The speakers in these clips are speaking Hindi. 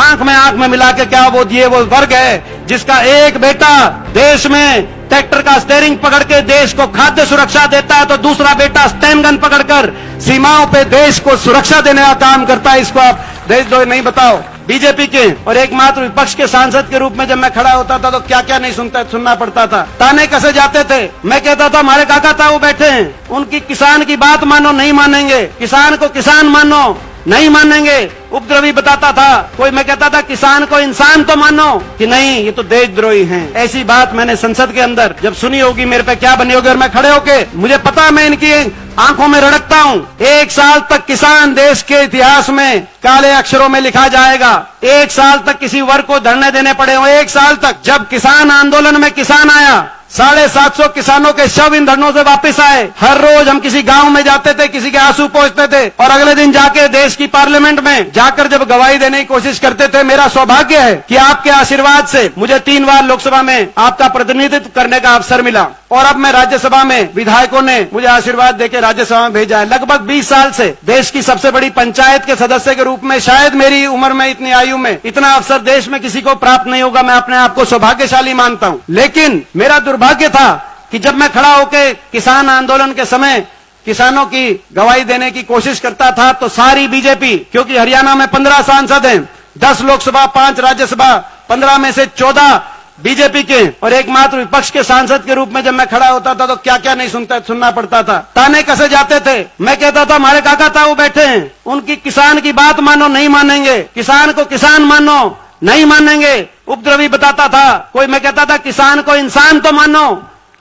आंख में मिला के क्या वो वर्ग है जिसका एक बेटा देश में ट्रैक्टर का स्टीयरिंग पकड़ के देश को खाद्य सुरक्षा देता है, तो दूसरा बेटा स्टैन गन पकड़कर सीमाओं पे देश को सुरक्षा देने का काम करता है। इसको आप देशद्रोही नहीं बताओ। बीजेपी के और एकमात्र विपक्ष के सांसद के रूप में जब मैं खड़ा होता था तो क्या क्या नहीं सुनना पड़ता था, ताने कसे जाते थे। मैं कहता था हमारे काका था वो बैठे हैं, उनकी किसान की बात मानो नहीं मानेंगे, किसान को किसान मानो नहीं मानेंगे, उपद्रवी बताता था कोई। मैं कहता था किसान को इंसान तो मानो कि नहीं, ये तो देशद्रोही हैं। ऐसी बात मैंने संसद के अंदर जब सुनी होगी मेरे पे क्या बनी होगी। और मैं खड़े होके मुझे पता है मैं इनकी आंखों में रड़कता हूँ। 1 साल तक किसान देश के इतिहास में काले अक्षरों में लिखा जाएगा। 1 साल तक किसी वर्ग को धरने देने पड़े हो। 1 साल तक जब किसान आंदोलन में किसान आया, 750 किसानों के शव इन धरनों से वापस आए। हर रोज हम किसी गांव में जाते थे, किसी के आंसू पोंछते थे और अगले दिन जाके देश की पार्लियामेंट में जाकर जब गवाही देने की कोशिश करते थे। मेरा सौभाग्य है कि आपके आशीर्वाद से मुझे 3 बार लोकसभा में आपका प्रतिनिधित्व करने का अवसर मिला और अब मैं राज्यसभा में विधायकों ने मुझे आशीर्वाद देकर राज्यसभा में भेजा है। लगभग 20 साल से देश की सबसे बड़ी पंचायत के सदस्य के रूप में शायद मेरी उम्र में, इतनी आयु में इतना अवसर देश में किसी को प्राप्त नहीं होगा। मैं अपने आप को सौभाग्यशाली मानता हूं। लेकिन मेरा दुर्भाग्य था कि जब मैं खड़ा होकर किसान आंदोलन के समय किसानों की गवाही देने की कोशिश करता था तो सारी बीजेपी, क्योंकि हरियाणा में 15 सांसद हैं, 10 लोकसभा, 5 राज्यसभा, 15 में से 14 बीजेपी के और एकमात्र विपक्ष के सांसद के रूप में जब मैं खड़ा होता था तो क्या क्या नहीं सुनना पड़ता था, ताने कसे जाते थे। मैं कहता था हमारे काका था वो बैठे हैं, उनकी किसान की बात मानो नहीं मानेंगे, किसान को किसान मानो नहीं मानेंगे, उपद्रवी बताता था कोई। मैं कहता था किसान को इंसान तो मानो,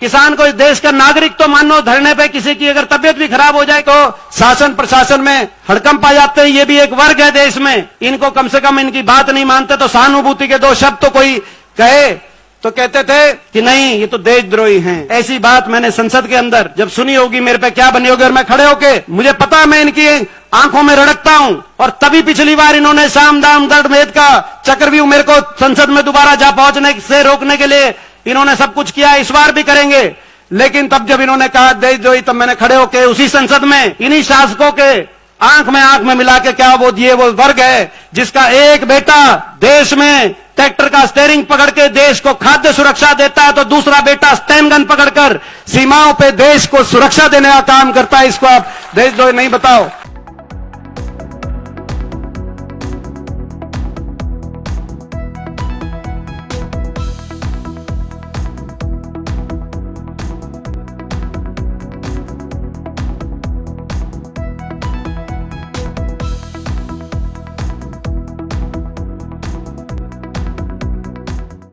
किसान को इस देश का नागरिक तो मानो। धरने पे किसी की अगर तबियत भी खराब हो जाए तो शासन प्रशासन में हड़कंप आ जाते हैं। ये भी एक वर्ग है देश में, इनको कम से कम इनकी बात नहीं मानते तो सहानुभूति के 2 शब्द तो कोई कहे तो कहते थे कि नहीं, ये तो देशद्रोही हैं। ऐसी बात मैंने संसद के अंदर जब सुनी होगी मेरे पे क्या बनी होगी। और मैं खड़े होके मुझे पता है मैं इनकी आंखों में रड़कता हूं। और तभी पिछली बार इन्होंने साम दाम दंड भेद का चक्रव्यूह मेरे को संसद में दोबारा जा पहुंचने से रोकने के लिए इन्होंने सब कुछ किया, इस बार भी करेंगे। लेकिन तब जब इन्होंने कहा देशद्रोही, तब मैंने खड़े होके उसी संसद में इन्हीं शासकों के आंख में मिला के क्या वो वर्ग है जिसका एक बेटा देश में ट्रैक्टर का स्टीयरिंग पकड़ के देश को खाद्य सुरक्षा देता है, तो दूसरा बेटा स्टैन गन पकड़कर सीमाओं पे देश को सुरक्षा देने का काम करता है। इसको आप देशद्रोही नहीं बताओ।